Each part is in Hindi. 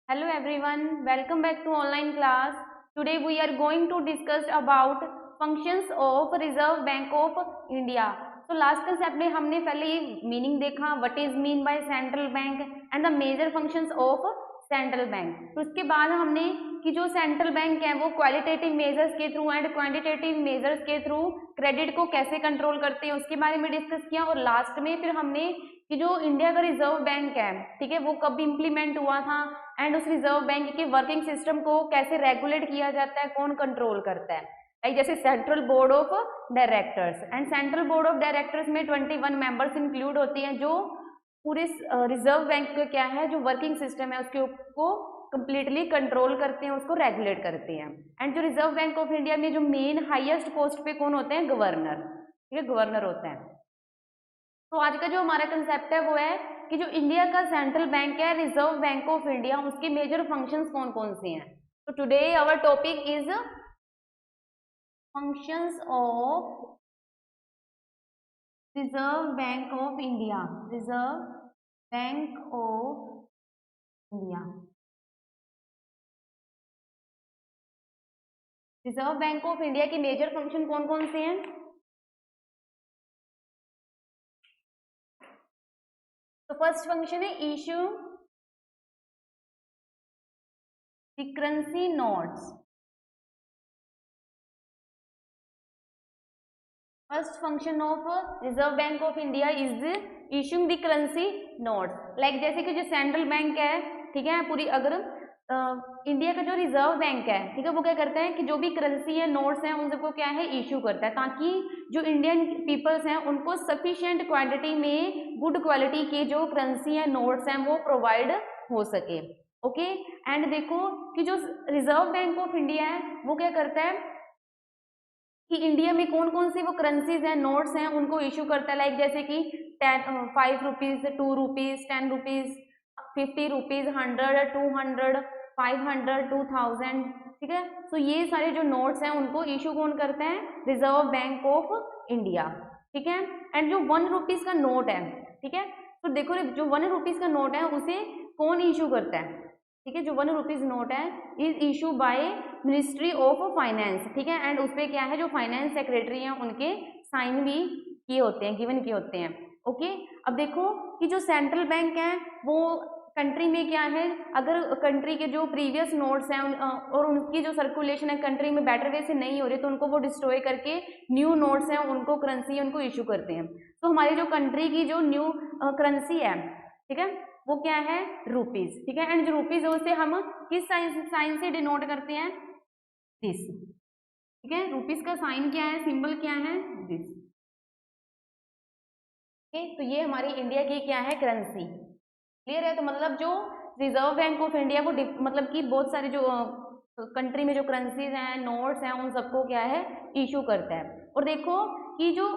Hello everyone, welcome back to online class. Today we are going to discuss about functions of Reserve Bank of India. So last concept में हमने पहले ये मीनिंग देखा, what is mean by central bank and the major functions of central bank. तो उसके बाद हमने कि जो सेंट्रल बैंक है वो क्वालिटेटिव मेजर्स के थ्रू एंड क्वांटिटेटिव मेजर्स के थ्रू क्रेडिट को कैसे कंट्रोल करते हैं उसके बारे में डिस्कस किया. और लास्ट में फिर हमने कि जो इंडिया का रिजर्व बैंक है, ठीक है, वो कब इम्प्लीमेंट हुआ था एंड उस रिजर्व बैंक के वर्किंग सिस्टम को कैसे रेगुलेट किया जाता है, कौन कंट्रोल करता है. लाइक जैसे central board of directors, and central board of directors में 21 मेंबर्स इंक्लूड होती हैं जो पूरे रिजर्व बैंक का क्या है जो वर्किंग सिस्टम है उसके को कंप्लीटली कंट्रोल करते हैं, उसको रेगुलेट करते हैं. एंड जो रिजर्व बैंक ऑफ इंडिया में जो मेन हाईएस्ट पोस्ट पे कौन होते हैं, गवर्नर, ठीक है, गवर्नर होता है. तो आज का जो हमारा कंसेप्ट है वो है कि जो इंडिया का सेंट्रल बैंक है रिजर्व बैंक ऑफ इंडिया, उसके मेजर फंक्शंस कौन कौन से हैं. तो today our topic is functions of Reserve Bank of India. Reserve Bank of India. Reserve Bank of India के मेजर फंक्शन कौन कौन से हैं. तो फर्स्ट फंक्शन है issue the currency notes. First function of Reserve Bank of India is issuing the currency notes. Like जैसे कि जो सेंट्रल बैंक है, ठीक है, पूरी अगर इंडिया का जो रिजर्व बैंक है, ठीक है, वो क्या करता है कि जो भी करेंसी है, नोट्स हैं, उन सबको क्या है इशू करता है ताकि जो इंडियन पीपल्स हैं उनको सफिशिएंट क्वांटिटी में गुड क्वालिटी के जो करेंसी है, नोट्स हैं, वो प्रोवाइड हो सके. ओके. एंड देखो कि जो रिजर्व बैंक ऑफ इंडिया है वो क्या करता है कि इंडिया में कौन कौन सी वो करेंसीज हैं, नोट्स हैं, उनको इशू करता है. लाइक जैसे कि 5 रुपीज, 2 रुपीज, 10 रुपीज, 50 रुपीज, 100, 200, 500, 2000, ठीक है. तो ये सारे जो नोट्स हैं उनको इशू कौन करता है, रिजर्व बैंक ऑफ इंडिया, ठीक है. एंड जो 1 रुपीज का नोट है, ठीक है, तो देखो जो 1 रुपीज का नोट है उसे कौन इशू करता है, ठीक है. जो 1 रुपीज नोट है is issue by ministry of finance, ठीक है. एंड उसपे क्या है जो फाइनेंस सेक्रेटरी हैं उनके साइन भी किए होते हैं, गिवन किए होते हैं. ओके. अब देखो कि जो सेंट्रल बैंक है वो कंट्री में क्या है, अगर कंट्री के जो प्रीवियस नोट्स हैं और उनकी जो सर्कुलेशन है कंट्री में बेटर वे से नहीं हो रही तो उनको वो डिस्ट्रॉय करके न्यू नोट्स हैं उनको करेंसी उनको इशू करते हैं. तो हमारी जो कंट्री की जो न्यू करेंसी है, ठीक है, वो क्या है, रुपीज, ठीक है. एंड जो रुपीज है उसे हम किस साइन से डिनोट करते हैं, दिस, ठीक है. रुपीज का साइन क्या है, सिंबल क्या है, दिस. तो ये हमारी इंडिया की क्या है, करेंसी. क्लियर है. तो मतलब जो रिजर्व बैंक ऑफ इंडिया वो मतलब कि बहुत सारे जो कंट्री में जो करेंसीज हैं, नोट्स हैं, उन सबको क्या है इशू करता है. और देखो कि जो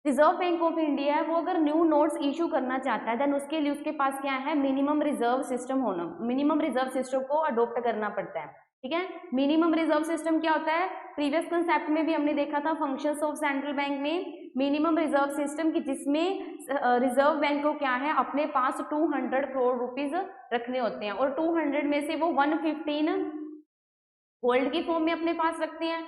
रिजर्व बैंक ऑफ इंडिया है वो अगर न्यू नोट्स इशू करना चाहता है देन उसके लिए उसके पास क्या है, मिनिमम रिजर्व सिस्टम होना, मिनिमम रिजर्व सिस्टम को अडोप्ट करना पड़ता है, ठीक है. मिनिमम रिजर्व सिस्टम क्या होता है, प्रीवियस कंसेप्ट में भी हमने देखा था फंक्शंस ऑफ सेंट्रल बैंक में मिनिमम रिजर्व सिस्टम की जिसमें रिजर्व बैंक को क्या है अपने पास 200 करोड़ रुपीज रखने होते हैं और 200 में से वो 115 गोल्ड की फॉर्म में अपने पास रखते हैं,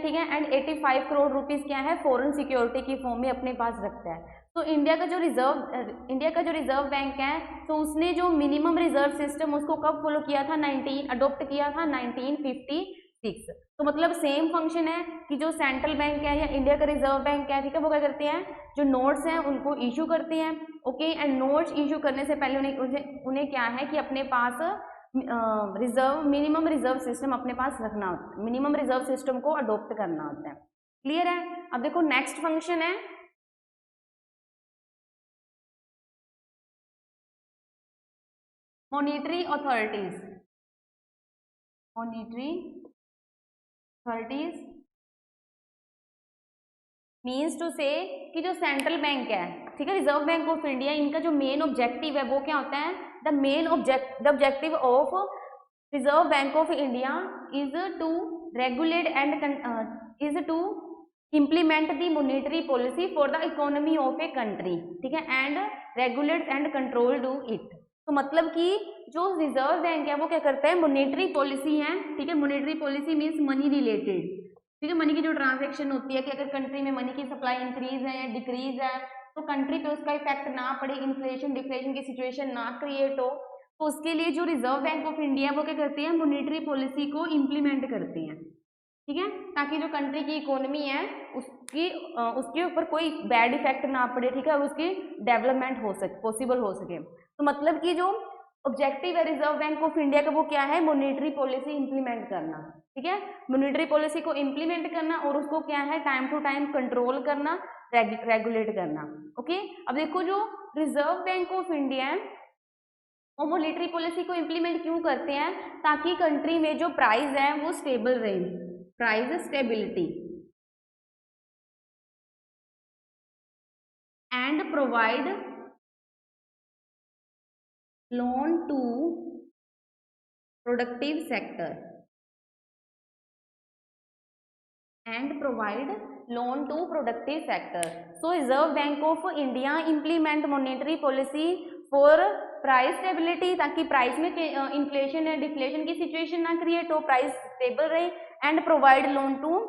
ठीक है. एंड 85 करोड़ रुपीज क्या है फॉरेन सिक्योरिटी की फॉर्म में अपने पास रखता है. तो इंडिया का जो रिजर्व बैंक है तो उसने जो मिनिमम रिजर्व सिस्टम उसको कब फॉलो किया था, अडोप्ट किया था 1956. तो मतलब सेम फंक्शन है कि जो सेंट्रल बैंक है या इंडिया का रिजर्व बैंक है, ठीक है, वो क्या करते हैं जो नोट्स हैं उनको इशू करते हैं. ओके. एंड नोट्स इशू करने से पहले उन्हें क्या है कि अपने पास मिनिमम रिजर्व सिस्टम अपने पास रखना होता है, मिनिमम रिजर्व सिस्टम को अडोप्ट करना होता है. क्लियर है. अब देखो नेक्स्ट फंक्शन है monetary authorities. Monetary authorities means to say कि जो सेंट्रल बैंक है, ठीक है, रिजर्व बैंक ऑफ इंडिया, इनका जो मेन ऑब्जेक्टिव है वो क्या होता है, the objective of Reserve Bank of India is to regulate and is to implement the monetary policy for the economy of a country, ठीक है, and regulate and control do it. तो मतलब कि जो रिजर्व बैंक है वो क्या करता है, मॉनेटरी पॉलिसी है, ठीक है, monetary policy means money related, ठीक है, मनी की जो ट्रांजैक्शन होती है कि अगर कंट्री में मनी की सप्लाई इंक्रीज है या डिक्रीज है तो कंट्री पे उसका इफेक्ट ना पड़े, इन्फ्लेशन डिफ्लेशन की सिचुएशन ना क्रिएट हो, तो उसके लिए जो रिजर्व बैंक ऑफ इंडिया वो क्या करती है, मॉनेटरी पॉलिसी को इम्प्लीमेंट करती है, ठीक है, ताकि जो कंट्री की इकोनॉमी है उसके ऊपर कोई बैड इफेक्ट ना पड़े, ठीक है, और उसकी डेवलपमेंट हो सके, पॉसिबल हो सके। तो मतलब कि जो ऑब्जेक्टिव है रिजर्व बैंक ऑफ इंडिया का वो क्या है, मॉनेटरी पॉलिसी इंप्लीमेंट करना, ठीक है, मॉनेटरी पॉलिसी को इंप्लीमेंट करना और उसको क्या है, टाइम टू टाइम कंट्रोल करना, रेगुलेट करना। ओके, अब देखो जो रिजर्व बैंक ऑफ इंडिया है वो मॉनेटरी पॉलिसी को इंप्लीमेंट क्यों करते हैं, ताकि कंट्री में जो प्राइस है वो स्टेबल रहे, price stability, and provide loan to productive sector, and provide loan to productive sector. So Reserve Bank of India implement monetary policy for price stability, ताकि प्राइस में इन्फ्लेशन या डिफ्लेशन की सिचुएशन ना क्रिएट हो, प्राइस स्टेबल रहे, and provide loan to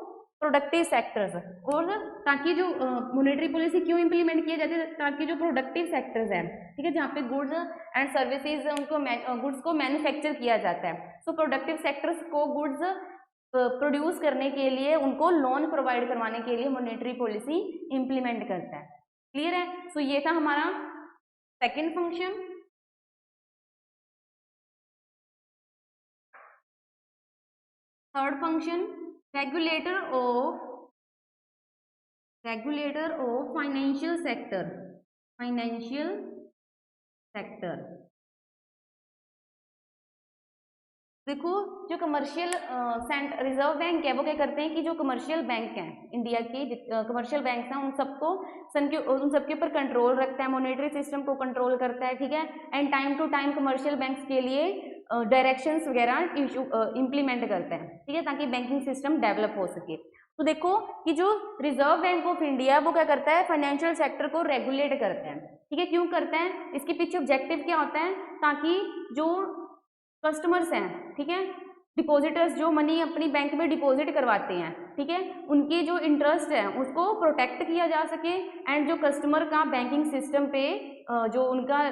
productive sectors, और ताकि जो मॉनेटरी पॉलिसी क्यों इंप्लीमेंट किया जाती है, ताकि जो प्रोडक्टिव सेक्टर्स हैं, ठीक है, जहाँ पे गुड्स एंड सर्विसेज उनको गुड्स को मैन्युफैक्चर किया जाता है, सो प्रोडक्टिव सेक्टर्स को गुड्स प्रोड्यूस करने के लिए उनको लोन प्रोवाइड करवाने के लिए मॉनेटरी पॉलिसी इंप्लीमेंट करता है। क्लियर है? सो ये था हमारा second function. Third function, regulator of financial sector, financial sector. देखो जो कमर्शियल रिजर्व बैंक है वो क्या करते हैं कि जो कमर्शियल बैंक हैं इंडिया के कमर्शियल बैंक हैं उन सबके ऊपर कंट्रोल रखता है, मॉनेटरी सिस्टम को कंट्रोल करता है, ठीक है, and time to time commercial banks के लिए डायरेक्शंस वगैरह इम्प्लीमेंट करता है, ठीक है, ताकि बैंकिंग सिस्टम डेवलप हो सके। तो देखो कि जो रिजर्व बैंक ऑफ इंडिया वो क्या करता है, फाइनेंशियल सेक्टर को रेगुलेट करता है, ठीक है, क्यों करता है, इसके पीछे ऑब्जेक्टिव क्या होता है, ताकि जो कस्टमर्स हैं, ठीक है, डिपॉजिटर्स जो मनी अपनी बैंक में डिपॉजिट करवाते हैं, ठीक है, उनकी जो इंटरेस्ट है उसको प्रोटेक्ट किया जा सके, एंड जो कस्टमर का बैंकिंग सिस्टम पे जो उनका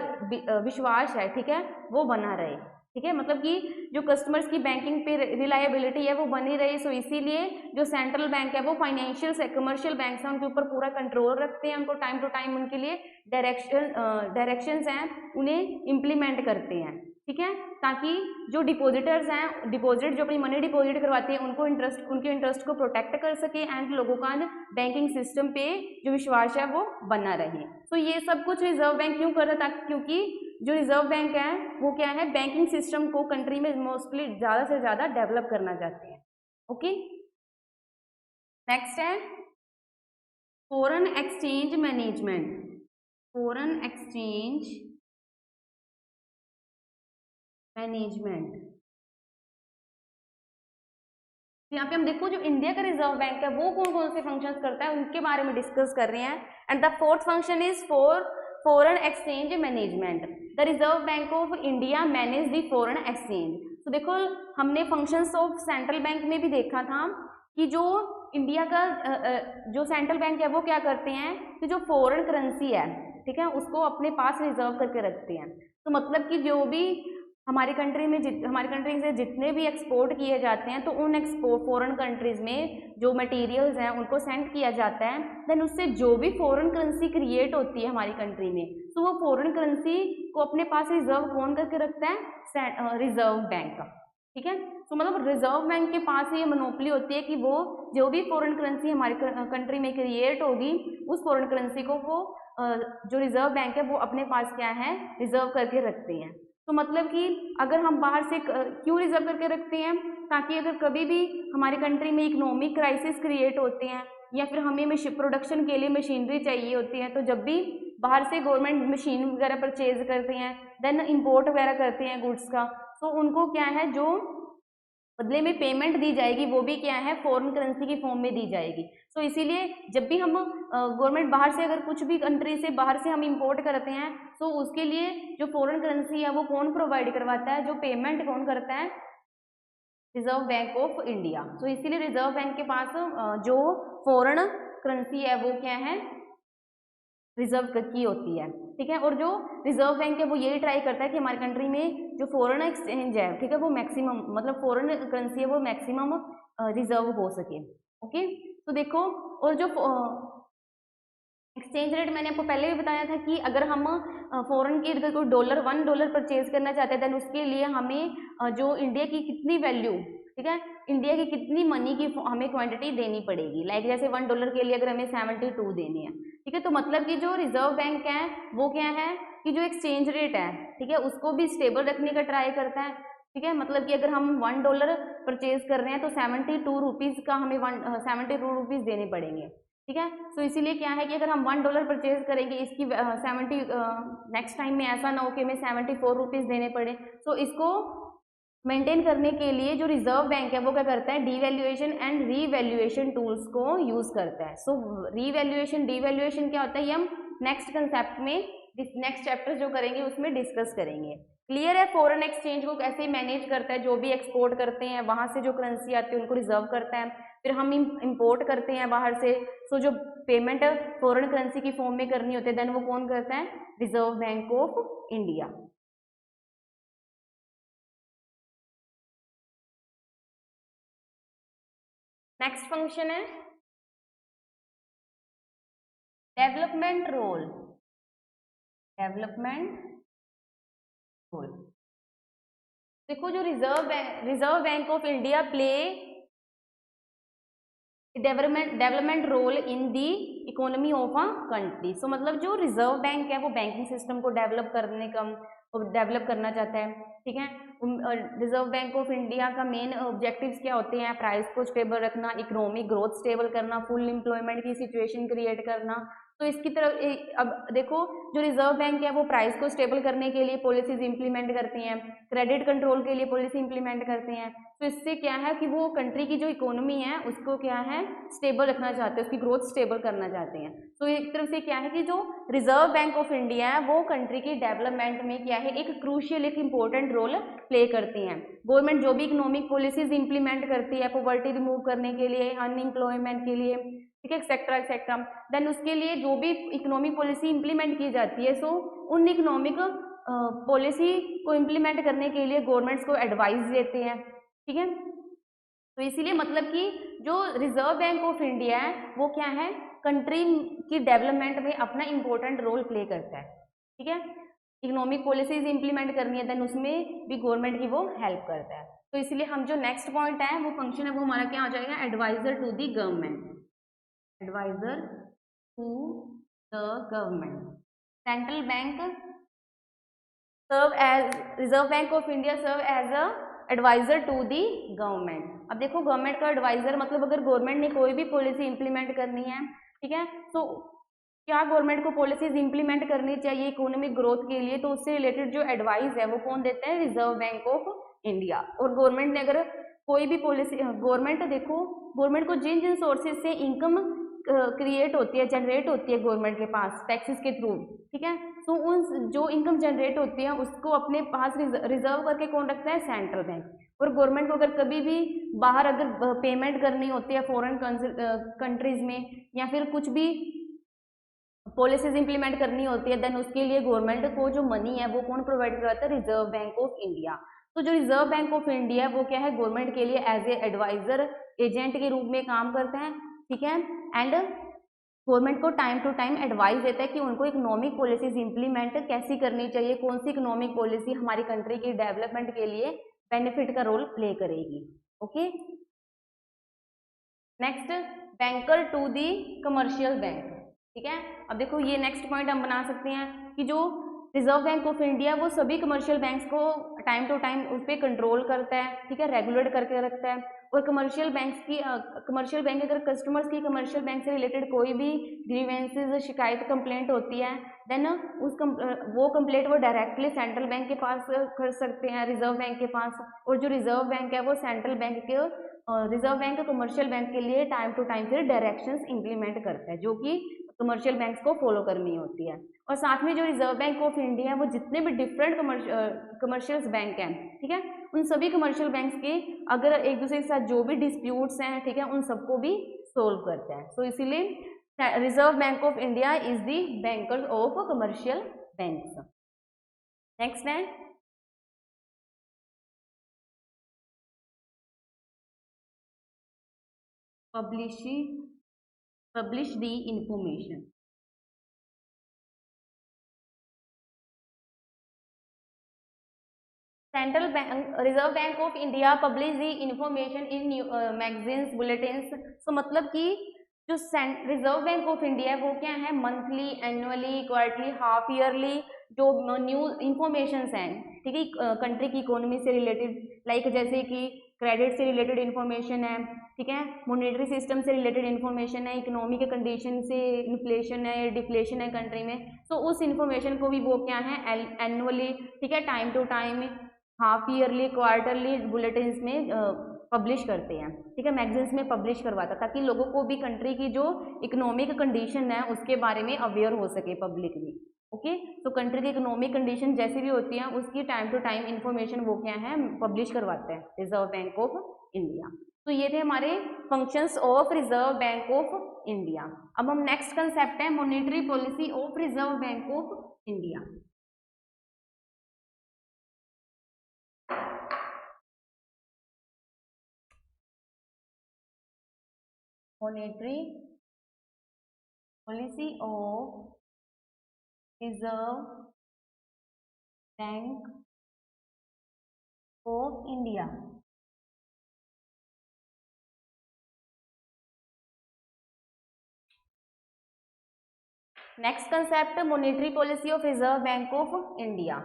विश्वास है, ठीक है, वो बना रहे, ठीक है, मतलब कि जो कस्टमर्स की बैंकिंग पे रिलायबिलिटी है वो बनी रही। सो इसीलिए जो सेंट्रल बैंक है वो फाइनेंशियल से कमर्शियल बैंक है उनके ऊपर पूरा कंट्रोल रखते हैं, उनको टाइम टू टाइम उनके लिए डायरेक्शंस हैं उन्हें इम्प्लीमेंट करते हैं, ठीक है, ताकि जो डिपॉजिटर्स हैं, डिपॉजिट जो अपनी मनी डिपॉजिट करवाते हैं उनके इंटरेस्ट को प्रोटेक्ट कर सके, एंड लोगों का बैंकिंग सिस्टम पे जो विश्वास है वो बना रहे। तो ये सब कुछ रिजर्व बैंक क्यों कर रहा था, क्योंकि जो रिजर्व बैंक है वो क्या है, बैंकिंग सिस्टम को कंट्री में मोस्टली ज़्यादा से ज़्यादा डेवलप करना चाहते हैं। ओके, नेक्स्ट है foreign exchange management, foreign exchange management. यहाँ पे हम देखो जो इंडिया का रिजर्व बैंक है वो कौन कौन से फंक्शंस करता है उनके बारे में डिस्कस कर रहे हैं। And the fourth function is foreign exchange management. The reserve Bank of India manage the foreign exchange. तो देखो हमने फंक्शंस ऑफ सेंट्रल बैंक में भी देखा था कि जो इंडिया का जो सेंट्रल बैंक है वो क्या करते हैं कि जो फॉरेन करेंसी है, ठीक है, उसको अपने पास रिजर्व करके रखते हैं। तो मतलब कि जो भी हमारी कंट्री से जितने भी एक्सपोर्ट किए जाते हैं तो उन फॉरेन कंट्रीज में जो मटेरियल्स हैं उनको सेंड किया जाता है, देन उससे जो भी फॉरेन करेंसी क्रिएट होती है हमारी कंट्री में, तो वो फॉरेन करेंसी को अपने पास रिजर्व कौन करके रखता है, रिजर्व बैंक, ठीक है। तो मतलब रिजर्व बैंक के पास ये मोनोपोली होती है कि वो जो भी फॉरेन करेंसी हमारी कंट्री में क्रिएट होगी उस फॉरेन करेंसी को वो जो रिजर्व बैंक है वो अपने पास क्या है, रिजर्व करके रखते हैं। तो मतलब कि अगर हम बाहर से क्यों रिजर्व करके रखते हैं, ताकि अगर कभी भी हमारी कंट्री में इकोनॉमिक क्राइसिस क्रिएट होते हैं या फिर हमें प्रोडक्शन के लिए मशीनरी चाहिए होती है, तो जब भी बाहर से गवर्नमेंट मशीन वगैरह परचेज करते हैं, देन इंपोर्ट वगैरह करते हैं गुड्स का, तो उनको क्या है जो बदले में पेमेंट दी जाएगी, वो भी क्या है, फॉरेन करेंसी की फॉर्म में दी जाएगी। सो इसीलिए जब भी हम गवर्नमेंट बाहर से अगर कुछ भी कंट्री से बाहर से हम इंपोर्ट करते हैं, तो उसके लिए जो फॉरेन करेंसी है वो कौन प्रोवाइड करवाता है, जो पेमेंट कौन करता है, रिजर्व बैंक ऑफ इंडिया। तो इसीलिए रिजर्व बैंक के पास जो फॉरेन करेंसी है वो क्या है, रिजर्व की होती है, ठीक है। और जो रिजर्व बैंक है वो यही ट्राई करता है कि हमारी कंट्री में जो फॉरेन एक्सचेंज है, ठीक है, वो मैक्सिमम, मतलब फॉरेन करेंसी है वो मैक्सिमम रिजर्व हो सके। ओके, तो देखो, और जो एक्सचेंज रेट मैंने आपको पहले भी बताया था कि अगर हम फॉरेन की अगर कोई डॉलर $1 परचेज करना चाहते हैं, देन उसके लिए हमें जो इंडिया की कितनी वैल्यू, ठीक है, इंडिया की कितनी मनी की हमें क्वांटिटी देनी पड़ेगी। लाइक जैसे $1 के लिए अगर हमें 72 देने हैं, ठीक है, तो मतलब कि जो रिजर्व बैंक है वो क्या है कि जो एक्सचेंज रेट है, ठीक है, उसको भी स्टेबल रखने का ट्राई करता है, ठीक है। मतलब कि अगर हम $1 परचेज कर रहे हैं तो 72 रुपीज़ का हमें 72 रुपीज़ देने पड़ेंगे, ठीक है। तो इसीलिए क्या है कि अगर हम $1 परचेज करेंगे, इसकी 70 नेक्स्ट टाइम में ऐसा ना हो कि हमें 74 रुपीज़ देने पड़े। तो इसको मेंटेन करने के लिए जो रिजर्व बैंक है वो क्या करता है, डीवैल्यूएशन एंड रीवैल्यूएशन टूल्स को यूज करता है। सो रीवैल्यूएशन डीवैल्यूएशन क्या होता है, ये हम नेक्स्ट कंसेप्ट में, नेक्स्ट चैप्टर जो करेंगे उसमें डिस्कस करेंगे। क्लियर है, फॉरेन एक्सचेंज को कैसे मैनेज करता है, जो भी एक्सपोर्ट करते हैं वहां से जो करेंसी आती है उनको रिजर्व करता है, फिर हम इंपोर्ट करते हैं बाहर से, सो जो पेमेंट फॉरेन करेंसी की फॉर्म में करनी होती है, देन वो कौन करता है, Reserve Bank of India. Next function है डेवलपमेंट रोल। डेवलपमेंट रोल, देखो जो Reserve Bank of India play development role in the economy of a country. So मतलब जो रिजर्व बैंक है वो बैंकिंग सिस्टम को डेवलप करना चाहता है, ठीक है। रिजर्व बैंक ऑफ इंडिया का मेन ऑब्जेक्टिव्स क्या होते हैं, प्राइस को स्टेबल रखना, इकोनॉमिक ग्रोथ स्टेबल करना, फुल एम्प्लॉयमेंट की सिचुएशन क्रिएट करना। तो इसकी तरफ अब देखो, जो रिजर्व बैंक है वो प्राइस को स्टेबल करने के लिए पॉलिसीज इंप्लीमेंट करती हैं, क्रेडिट कंट्रोल के लिए पॉलिसी इंप्लीमेंट करते हैं। तो इससे क्या है कि वो कंट्री की जो इकोनॉमी है उसको क्या है, स्टेबल रखना चाहते हैं, उसकी ग्रोथ स्टेबल करना चाहते हैं। तो एक तरफ से क्या है कि जो रिजर्व बैंक ऑफ इंडिया है वो कंट्री की डेवलपमेंट में क्या है, एक क्रूशियल, एक इंपॉर्टेंट रोल प्ले करती हैं। गवर्नमेंट जो भी इकोनॉमिक पॉलिसीज इंप्लीमेंट करती है पॉवर्टी रिमूव करने के लिए, अनएम्प्लॉयमेंट के लिए, ठीक है, एक्सेट्रा एक्सेट्रा, देन उसके लिए जो भी इकोनॉमिक पॉलिसी इंप्लीमेंट की जाती है, सो उन इकोनॉमिक पॉलिसी को इंप्लीमेंट करने के लिए गवर्नमेंट्स को एडवाइस देते हैं, ठीक है। तो इसीलिए मतलब कि जो रिजर्व बैंक ऑफ इंडिया है वो क्या है, कंट्री की डेवलपमेंट में अपना इंपॉर्टेंट रोल प्ले करता है, ठीक है। इकोनॉमिक पॉलिसीज इंप्लीमेंट करनी है, देन उसमें भी गवर्नमेंट की वो हेल्प करता है। तो इसलिए हम जो नेक्स्ट पॉइंट है वो फंक्शन है वो हमारा क्या हो जाएगा, adviser to the government. Adviser to the government. Central bank serve as, Reserve Bank of India serve as a adviser to the government. अब देखो, गवर्नमेंट का एडवाइजर मतलब अगर गवर्नमेंट ने कोई भी पॉलिसी इंप्लीमेंट करनी है, ठीक है, तो क्या गवर्नमेंट को पॉलिसीज इंप्लीमेंट करनी चाहिए इकोनॉमिक ग्रोथ के लिए, तो उससे रिलेटेड जो एडवाइस है वो कौन देते हैं, रिजर्व बैंक ऑफ इंडिया। और गवर्नमेंट ने अगर कोई भी पॉलिसी, गवर्नमेंट देखो, गवर्नमेंट को जिन जिन सोर्सेज से इनकम क्रिएट होती है, जनरेट होती है गवर्नमेंट के पास टैक्सेस के थ्रू, ठीक है, तो उन जो इनकम जनरेट होती है उसको अपने पास रिजर्व करके कौन रखता है, सेंट्रल बैंक। और गवर्नमेंट को अगर कभी भी बाहर अगर पेमेंट करनी होती है फॉरेन कंट्रीज में, या फिर कुछ भी पॉलिसीज इंप्लीमेंट करनी होती है, देन उसके लिए गवर्नमेंट को जो मनी है वो कौन प्रोवाइड करवाता है, रिजर्व बैंक ऑफ इंडिया। तो जो रिजर्व बैंक ऑफ इंडिया वो क्या है, गवर्नमेंट के लिए एज ए एडवाइजर एजेंट के रूप में काम करते हैं, ठीक है। एंड गवर्नमेंट को टाइम टू टाइम एडवाइस देता है कि उनको इकोनॉमिक पॉलिसीज इंप्लीमेंट कैसी करनी चाहिए, कौन सी इकोनॉमिक पॉलिसी हमारी कंट्री की डेवलपमेंट के लिए बेनिफिट का रोल प्ले करेगी। Okay, next, banker to the commercial bank, ठीक है। अब देखो ये नेक्स्ट पॉइंट हम बना सकते हैं कि जो रिजर्व बैंक ऑफ इंडिया वो सभी कमर्शियल बैंक्स को टाइम टू टाइम उस पर कंट्रोल करता है, ठीक है, रेगुलेट करके रखता है। और कमर्शियल बैंक्स की कमर्शियल बैंक अगर कस्टमर्स की कमर्शियल बैंक से रिलेटेड कोई भी ग्रीवेंसेज शिकायत कंप्लेंट होती है देन वो कंप्लेंट वो डायरेक्टली सेंट्रल बैंक के पास कर सकते हैं, रिजर्व बैंक के पास। और जो रिजर्व बैंक है वो सेंट्रल बैंक के रिजर्व बैंक कमर्शियल बैंक के लिए टाइम टू टाइम फिर डायरेक्शंस इंप्लीमेंट करता है जो कि कमर्शियल बैंक्स को फॉलो करनी होती है। और साथ में जो रिजर्व बैंक ऑफ इंडिया है वो जितने भी डिफरेंट कमर्शियल बैंक हैं, ठीक है, उन सभी कमर्शियल बैंक्स के अगर एक दूसरे के साथ जो भी डिस्प्यूट्स हैं, ठीक है, उन सबको भी सोल्व करता है। सो इसीलिए Reserve Bank of India is the banker of commercial banks. Next है publish the information। Central bank Reserve Bank of India publish the information in magazines bulletins. So मतलब कि जो रिजर्व बैंक ऑफ इंडिया है वो क्या है, monthly, annually, quarterly, half yearly जो न्यूज इंफॉर्मेशन हैं, ठीक है, कंट्री की इकोनॉमी से रिलेटेड, लाइक जैसे कि क्रेडिट से रिलेटेड इन्फॉर्मेशन है, ठीक है, मॉनेटरी सिस्टम से रिलेटेड इन्फॉर्मेशन है, इकोनॉमी के कंडीशन से, इन्फ्लेशन है, डिफ्लेशन है कंट्री में, तो उस इन्फॉर्मेशन को भी वो क्या है एनुअली, ठीक है, time to time, half yearly, quarterly bulletins में पब्लिश करते हैं, ठीक है, मैगजीन्स में पब्लिश करवाता ताकि लोगों को भी कंट्री की जो इकोनॉमिक कंडीशन है उसके बारे में अवेयर हो सके पब्लिक भी। ओके, तो कंट्री की इकोनॉमिक कंडीशन जैसी भी होती है उसकी टाइम टू टाइम इंफॉर्मेशन वो क्या है पब्लिश करवाते हैं रिजर्व बैंक ऑफ इंडिया। तो ये थे हमारे functions of Reserve Bank of India. अब हम नेक्स्ट कंसेप्ट है monetary policy of Reserve Bank of India. Monetary policy of Reserve Bank of India. Next concept monetary policy of Reserve Bank of India.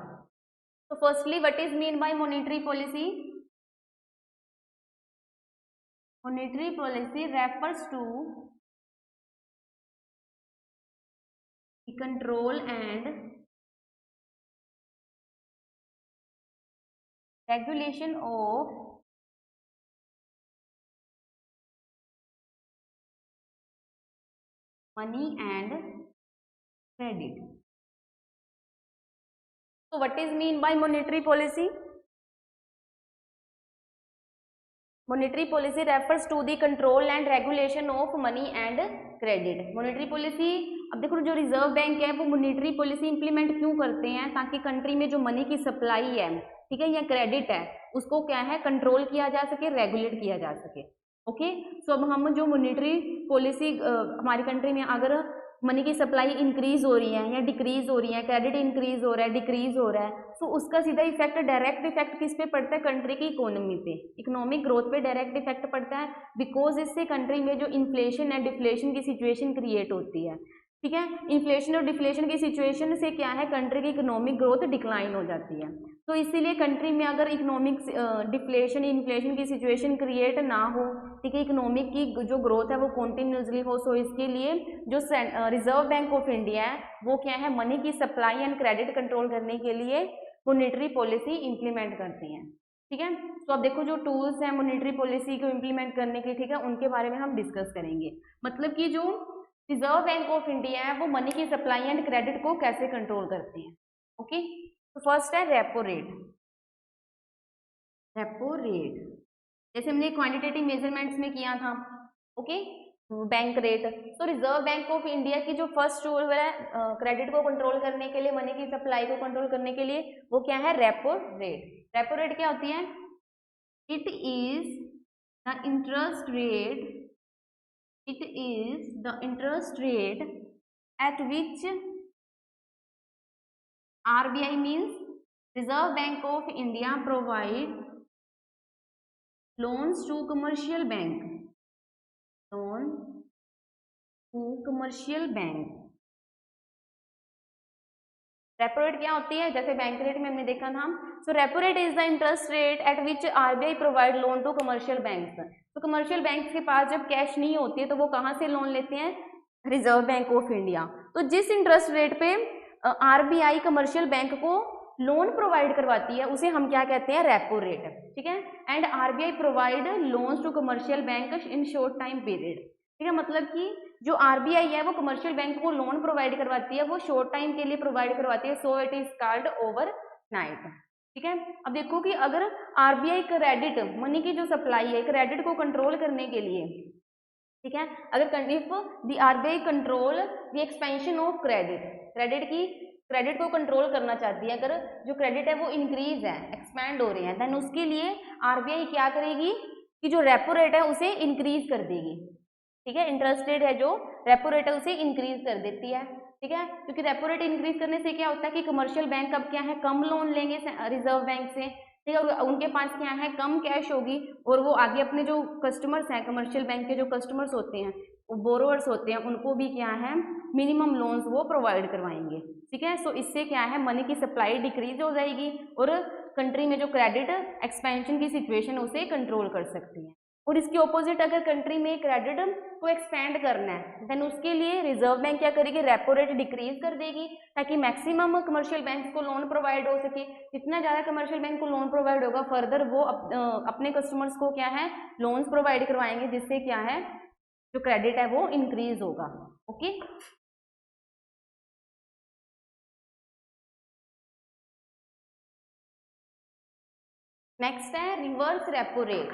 तो firstly what is mean by monetary policy? Monetary policy refers to control and regulation of money and credit। So what is mean by monetary policy? Monetary policy refers to the control and regulation of money and credit। Monetary policy, अब देखो जो रिजर्व बैंक है वो मॉनेटरी पॉलिसी इंप्लीमेंट क्यों करते हैं, ताकि कंट्री में जो मनी की सप्लाई है, ठीक है, या क्रेडिट है, उसको क्या है कंट्रोल किया जा सके, रेगुलेट किया जा सके। ओके, सो अब हम जो मॉनेटरी पॉलिसी हमारी कंट्री में अगर मनी की सप्लाई इंक्रीज हो रही है या डिक्रीज हो रही है, क्रेडिट इंक्रीज हो रहा है, डिक्रीज हो रहा है, तो उसका सीधा इफेक्ट, डायरेक्ट इफेक्ट किस पे पड़ता है, कंट्री की इकोनॉमी पे, इकोनॉमिक ग्रोथ पे डायरेक्ट इफेक्ट पड़ता है। बिकॉज इससे कंट्री में जो इन्फ्लेशन है, डिफ्लेशन की सिचुएशन क्रिएट होती है, ठीक है, इन्फ्लेशन और डिफ्लेशन की सिचुएशन से क्या है कंट्री की इकोनॉमिक ग्रोथ डिक्लाइन हो जाती है। तो इसीलिए कंट्री में अगर इकोनॉमिक डिफ्लेशन, इन्फ्लेशन की सिचुएशन क्रिएट ना हो, ठीक है, इकोनॉमिक की जो ग्रोथ है वो कॉन्टिन्यूसली हो, सो इसके लिए जो रिजर्व बैंक ऑफ इंडिया है वो क्या है मनी की सप्लाई एंड क्रेडिट कंट्रोल करने के लिए मॉनेटरी पॉलिसी इंप्लीमेंट करती हैं, ठीक है। तो अब देखो जो टूल्स हैं मॉनेटरी पॉलिसी को इंप्लीमेंट करने के, ठीक है, उनके बारे में हम डिस्कस करेंगे। मतलब कि जो रिजर्व बैंक ऑफ इंडिया है वो मनी की सप्लाई एंड क्रेडिट को कैसे कंट्रोल करते हैं। ओके, तो फर्स्ट है रेपो रेट। रेपो रेट जैसे हमने क्वांटिटेटिव मेजरमेंट्स में किया था, ओके, बैंक रेट। तो रिजर्व बैंक ऑफ इंडिया की जो फर्स्ट टूल है क्रेडिट को कंट्रोल करने के लिए, मनी की सप्लाई को कंट्रोल करने के लिए, वो क्या है रेपो रेट। रेपो रेट क्या होती है? It is the interest rate, it is the interest rate at which RBI means Reserve Bank of India provide loans to commercial bank, loan to commercial bank repo rate क्या होती है, जैसे बैंक रेट में हमने देखा था। So repo rate is the interest rate at which RBI provide loan to commercial banks. तो कमर्शियल बैंक के पास जब कैश नहीं होती है तो वो कहाँ से लोन लेते हैं, रिजर्व बैंक ऑफ इंडिया। तो जिस इंटरेस्ट रेट पे आरबीआई कमर्शियल बैंक को लोन प्रोवाइड करवाती है उसे हम क्या कहते हैं, रेपो रेट, ठीक है। And RBI provide loans to commercial bank in short time period, ठीक है। मतलब कि जो आरबीआई है वो कमर्शियल बैंक को लोन प्रोवाइड करवाती है, वो शॉर्ट टाइम के लिए प्रोवाइड करवाती है, so it is called over night, ठीक है। अब देखो कि अगर आरबीआई क्रेडिट मनी की जो सप्लाई है, क्रेडिट को कंट्रोल करने के लिए, ठीक है, अगर if the RBI control the expansion of credit को कंट्रोल करना चाहती है, अगर जो क्रेडिट है वो इंक्रीज है, एक्सपैंड हो रहे हैं, देन उसके लिए आरबीआई क्या करेगी कि जो रेपो रेट है उसे इंक्रीज कर देगी, ठीक है। इंटरेस्ट रेट है जो रेपो रेट है उसे इंक्रीज कर देती है, ठीक है। क्योंकि रेपो रेट इंक्रीज करने से क्या होता है कि कमर्शियल बैंक अब क्या है, कम लोन लेंगे रिजर्व बैंक से, ठीक है, और उनके पास क्या है, कम कैश होगी, और वो आगे अपने जो कस्टमर्स हैं, कमर्शियल बैंक के जो कस्टमर्स होते हैं, बोरोवर्स होते हैं, उनको भी क्या है, मिनिमम लोन्स वो प्रोवाइड करवाएंगे, ठीक है। सो इससे क्या है, मनी की सप्लाई डिक्रीज हो जाएगी और कंट्री में जो क्रेडिट एक्सपेंशन की सिचुएशन है उसे कंट्रोल कर सकती है। और इसके ऑपोजिट अगर कंट्री में क्रेडिट को एक्सपेंड करना है, देन उसके लिए रिजर्व बैंक क्या करेगी, रेपो रेट डिक्रीज कर देगी, ताकि मैक्सिमम कमर्शियल बैंक्स को लोन प्रोवाइड हो सके। जितना ज़्यादा कमर्शियल बैंक को लोन प्रोवाइड होगा, फर्दर वो अपने कस्टमर्स को क्या है, लोन्स प्रोवाइड करवाएंगे, जिससे क्या है, जो क्रेडिट है वो इंक्रीज होगा। ओके, नेक्स्ट है reverse repo rate.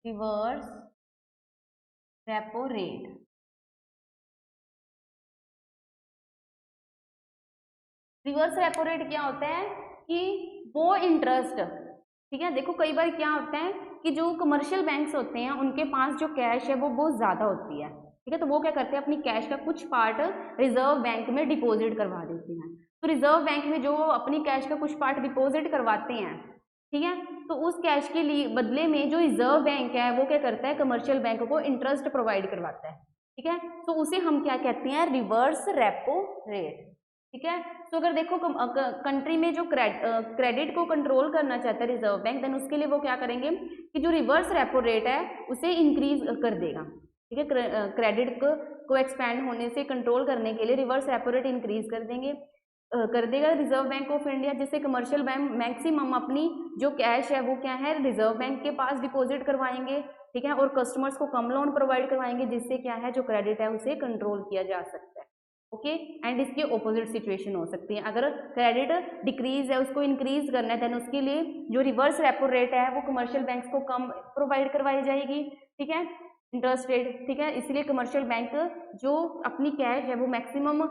Reverse repo rate, reverse repo rate क्या होता है कि वो इंटरेस्ट, ठीक है, देखो कई बार क्या होता है कि जो कमर्शियल बैंक्स होते हैं उनके पास जो कैश है वो बहुत ज़्यादा होती है, ठीक है, तो वो क्या करते हैं, अपनी कैश का कुछ पार्ट रिजर्व बैंक में डिपॉजिट करवा देते हैं। तो रिजर्व बैंक में जो अपनी कैश का कुछ पार्ट डिपॉजिट करवाते हैं, ठीक है, तो उस कैश के लिए बदले में जो रिजर्व बैंक है वो क्या करता है, कमर्शियल बैंक को इंटरेस्ट प्रोवाइड करवाता है, ठीक है। तो उसे हम क्या कहते हैं, रिवर्स रेपो रेट, ठीक है। तो अगर देखो कंट्री में जो क्रेडिट को कंट्रोल करना चाहता है रिजर्व बैंक, देन उसके लिए वो क्या करेंगे कि जो रिवर्स रेपो रेट है उसे इंक्रीज कर देगा, ठीक है। क्रेडिट को एक्सपैंड होने से कंट्रोल करने के लिए रिवर्स रेपो रेट इंक्रीज कर देगा रिजर्व बैंक ऑफ इंडिया, जिससे कमर्शियल बैंक मैक्सिमम अपनी जो कैश है वो क्या है, रिजर्व बैंक के पास डिपॉजिट करवाएंगे, ठीक है, और कस्टमर्स को कम लोन प्रोवाइड करवाएंगे, जिससे क्या है, जो क्रेडिट है उसे कंट्रोल किया जा सकता है। ओके, एंड इसकी ऑपोजिट सिचुएशन हो सकती है, अगर क्रेडिट डिक्रीज है उसको इंक्रीज करना है, देन उसके लिए जो रिवर्स रेपो रेट है वो कमर्शियल बैंक्स को कम प्रोवाइड करवाई जाएगी, ठीक है, इंटरेस्ट रेट, ठीक है। इसलिए कमर्शियल बैंक जो अपनी कैश है वो maximum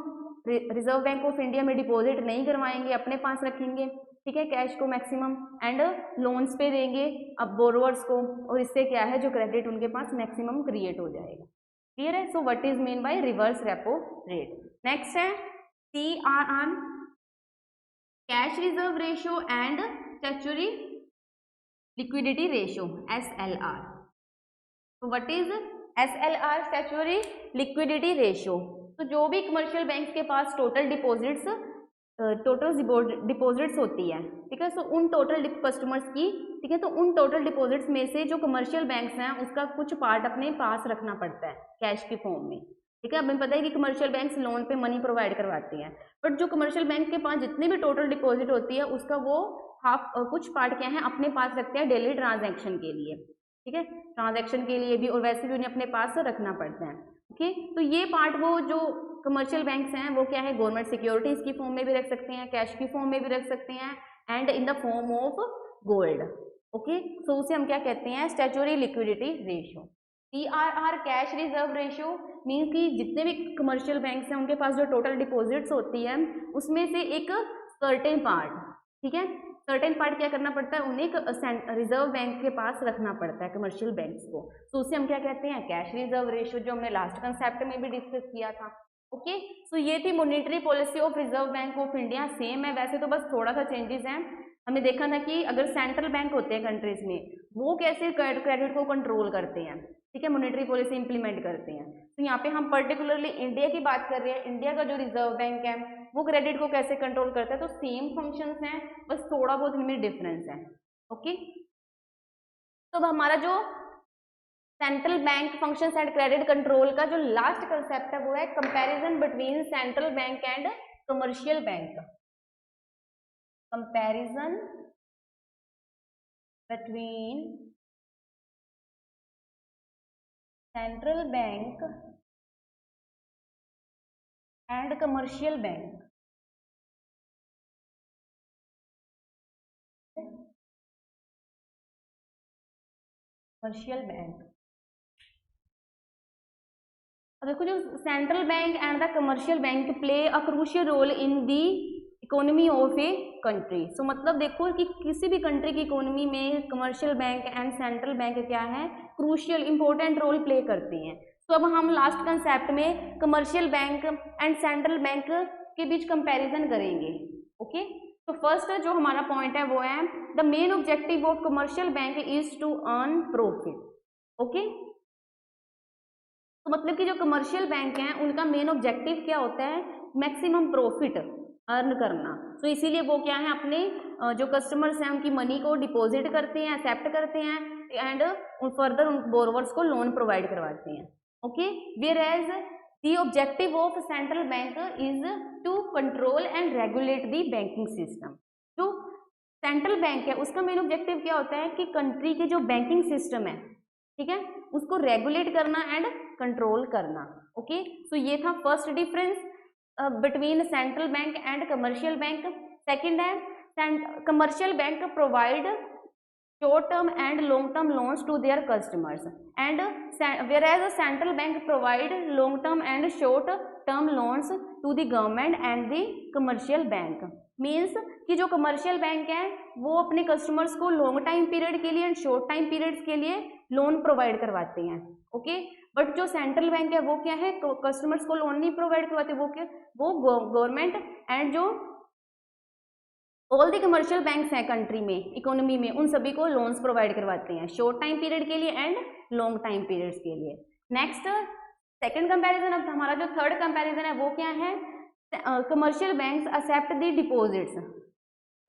reserve Bank of India में डिपॉजिट नहीं करवाएंगे, अपने पास रखेंगे, ठीक है, कैश को मैक्सिमम, एंड लोन्स पे देंगे अब बोरोवर्स को, और इससे क्या है, जो क्रेडिट उनके पास मैक्सिमम क्रिएट हो जाएगा। क्लियर है? So what is mean bye reverse repo rate. Next है CRR, cash reserve ratio and statutory liquidity ratio, SLR। तो what is SLR, statutory liquidity ratio. तो जो भी कमर्शियल बैंक के पास टोटल डिपॉजिट्स होती है, ठीक है, सो उन टोटल कस्टमर्स की, ठीक है, तो उन टोटल डिपॉजिट्स में से जो कमर्शियल बैंक्स हैं उसका कुछ पार्ट अपने पास रखना पड़ता है कैश के फॉर्म में, ठीक है। हमें पता है कि कमर्शियल बैंक्स लोन पे मनी प्रोवाइड करवाती हैं, बट जो कमर्शियल बैंक के पास जितनी भी टोटल डिपॉजिट होती है उसका वो कुछ पार्ट क्या है, अपने पास रखते हैं डेली ट्रांजैक्शन के लिए, ठीक है, ट्रांजैक्शन के लिए भी, और वैसे भी उन्हें अपने पास रखना पड़ता है। ओके, तो ये पार्ट वो जो कमर्शियल बैंक्स हैं वो क्या है, गवर्नमेंट सिक्योरिटीज की फॉर्म में भी रख सकते हैं, कैश की फॉर्म में भी रख सकते हैं, and in the form of gold. Okay, so उसे हम क्या कहते हैं, statutory liquidity ratio. CRR, cash reserve ratio, mean कि जितने भी कमर्शियल बैंक्स हैं उनके पास जो टोटल डिपॉजिट्स होती है उसमें से एक सर्टेन पार्ट, ठीक है, सर्टेन पार्ट क्या करना पड़ता है, उन्हें रिजर्व बैंक के पास रखना पड़ता है कमर्शियल बैंक्स को, तो उसे हम क्या कहते हैं, कैश रिजर्व रेशियो, जो हमने लास्ट कंसेप्ट में भी डिस्कस किया था। ओके, सो ये थी monetary policy of Reserve Bank of India. Same है वैसे तो, बस थोड़ा सा चेंजेस हैं। हमने देखा था कि अगर सेंट्रल बैंक होते हैं कंट्रीज में, वो कैसे क्रेडिट को कंट्रोल करते हैं, ठीक है, मॉनेटरी पॉलिसी इंप्लीमेंट करते हैं। तो यहाँ पे हम पर्टिकुलरली इंडिया की बात कर रहे हैं। इंडिया का जो रिजर्व बैंक है वो क्रेडिट को कैसे कंट्रोल करता है, तो सेम फंक्शंस हैं, बस थोड़ा बहुत इनमें डिफरेंस है। ओके, तो अब हमारा जो central bank functions and credit control का जो लास्ट कंसेप्ट है वो है comparison between central bank and commercial bank. Comparison between central bank and commercial bank. Commercial bank, अब देखो जो central bank and the commercial bank play a crucial role in the economy of a country. So मतलब देखो कि किसी भी कंट्री की इकोनॉमी में commercial bank and central bank क्या है, क्रूशियल इंपॉर्टेंट रोल प्ले करते हैं। तो अब हम लास्ट कंसेप्ट में commercial bank and central bank के बीच कंपैरिजन करेंगे। ओके, तो फर्स्ट जो हमारा पॉइंट है वो है the main objective of commercial bank is to earn profit. Okay, तो मतलब कि जो कमर्शियल बैंक हैं उनका मेन ऑब्जेक्टिव क्या होता है, मैक्सिमम प्रॉफिट अर्न करना। तो इसीलिए वो क्या है, अपने जो कस्टमर्स हैं उनकी मनी को डिपॉजिट करते हैं, एक्सेप्ट करते हैं एंड फर्दर उन बोरोवर्स को लोन प्रोवाइड करवाते हैं। Okay, whereas the objective of central bank is to control and regulate the banking system. जो सेंट्रल बैंक है उसका मेन ऑब्जेक्टिव क्या होता है कि कंट्री के जो बैंकिंग सिस्टम है, ठीक है, उसको रेगुलेट करना एंड कंट्रोल करना। ओके, सो ये था first difference between central bank and commercial bank. Second है commercial bank provide short term and long term loans to their customers and whereas central bank provide long term and short term loans to the government and the commercial bank means कि जो कमर्शियल बैंक है वो अपने कस्टमर्स को लॉन्ग टाइम पीरियड के लिए एंड शॉर्ट टाइम पीरियड्स के लिए लोन प्रोवाइड करवाते हैं। ओके, बट जो सेंट्रल बैंक है वो क्या है, कस्टमर्स को लोन नहीं प्रोवाइड करवाते, वो गवर्नमेंट एंड जो ऑल दी कमर्शियल बैंक्स हैं कंट्री में, इकोनॉमी में, उन सभी को लोन्स प्रोवाइड करवाते हैं शॉर्ट टाइम पीरियड के लिए एंड लॉन्ग टाइम पीरियड्स के लिए। नेक्स्ट सेकंड कंपैरिजन, अब हमारा जो थर्ड कंपैरिजन है वो क्या है, commercial banks accept the deposits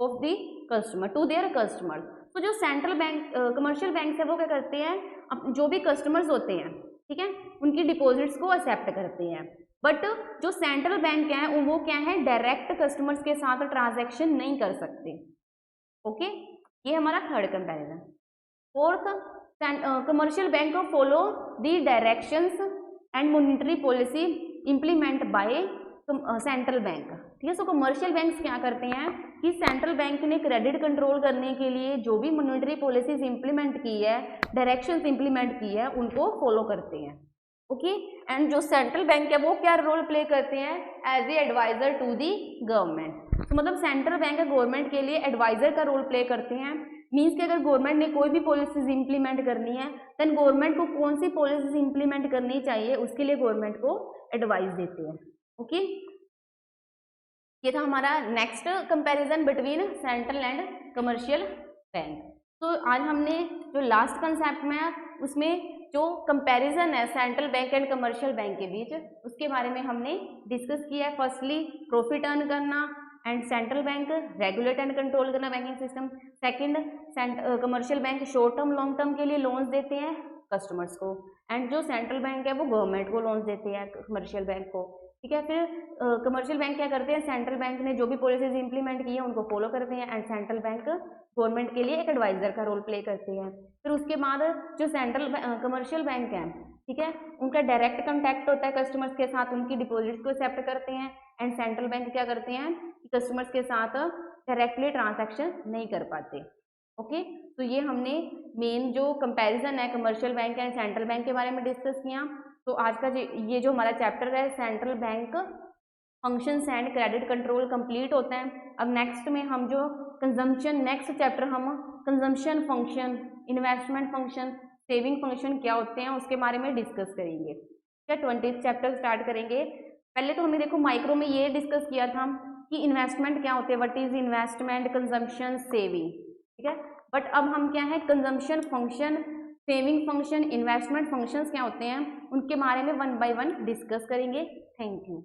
of the customer to their customer. तो जो सेंट्रल बैंक कमर्शियल बैंक है वो क्या करते हैं, जो भी कस्टमर्स होते हैं, ठीक है, उनकी डिपॉजिट्स को एक्सेप्ट करते हैं। बट जो सेंट्रल बैंक है वो क्या है, डायरेक्ट कस्टमर्स के साथ ट्रांजैक्शन नहीं कर सकते। ओके, ये हमारा third comparison. Fourth, commercial bank follow the directions and monetary policy implement by central bank. ठीक है, सो कमर्शियल बैंक्स क्या करते हैं कि सेंट्रल बैंक ने क्रेडिट कंट्रोल करने के लिए जो भी मॉनिटरी पॉलिसीज इंप्लीमेंट की है, डायरेक्शंस इंप्लीमेंट की है, उनको फॉलो करते हैं। ओके, एंड जो सेंट्रल बैंक है वो क्या रोल प्ले करते हैं, as a adviser to the government. तो मतलब सेंट्रल बैंक गवर्नमेंट के लिए एडवाइजर का रोल प्ले करते हैं। मीन्स कि अगर गवर्नमेंट ने कोई भी पॉलिसीज इंप्लीमेंट करनी है देन गवर्नमेंट को कौन सी पॉलिसीज इंप्लीमेंट करनी चाहिए उसके लिए गवर्नमेंट को एडवाइस देते हैं। ओके, ये था हमारा next comparison between central and commercial bank. तो आज हमने जो लास्ट कंसेप्ट में है उसमें जो कंपैरिजन है central bank and commercial bank के बीच, उसके बारे में हमने डिस्कस किया है। फर्स्टली प्रॉफिट अर्न करना and central bank regulate and control करना banking system. Second, commercial bank short term long term के लिए लोन्स देते हैं कस्टमर्स को, एंड जो सेंट्रल बैंक है वो गवर्नमेंट को लोन्स देते हैं कमर्शियल बैंक को। ठीक है, फिर कमर्शियल बैंक क्या करते हैं, सेंट्रल बैंक ने जो भी पॉलिसीज इंप्लीमेंट की है उनको फॉलो करते हैं एंड सेंट्रल बैंक गवर्नमेंट के लिए एक एडवाइजर का रोल प्ले करते हैं। फिर उसके बाद जो सेंट्रल कमर्शियल बैंक है, ठीक है, उनका डायरेक्ट कॉन्टैक्ट होता है कस्टमर्स के साथ, उनकी डिपॉजिट्स को एक्सेप्ट करते हैं एंड सेंट्रल बैंक क्या करते हैं कस्टमर्स के साथ डायरेक्टली ट्रांजैक्शन नहीं कर पाते। ओके, तो ये हमने मेन जो कंपैरिजन है commercial bank and central bank के बारे में डिस्कस किया। तो आज का ये जो हमारा चैप्टर है central bank functions and credit control complete होता है। अब नेक्स्ट में हम जो कंजम्पशन, नेक्स्ट चैप्टर हम consumption function, investment function, saving function क्या होते हैं उसके बारे में डिस्कस करेंगे। क्या 20th चैप्टर स्टार्ट करेंगे। पहले तो हमने देखो माइक्रो में ये डिस्कस किया था कि इन्वेस्टमेंट क्या होते हैं, what is investment, consumption, saving. ठीक है, बट अब हम क्या है consumption function, saving function, investment functions क्या होते हैं, उनके बारे में वन बाय वन डिस्कस करेंगे। Thank you.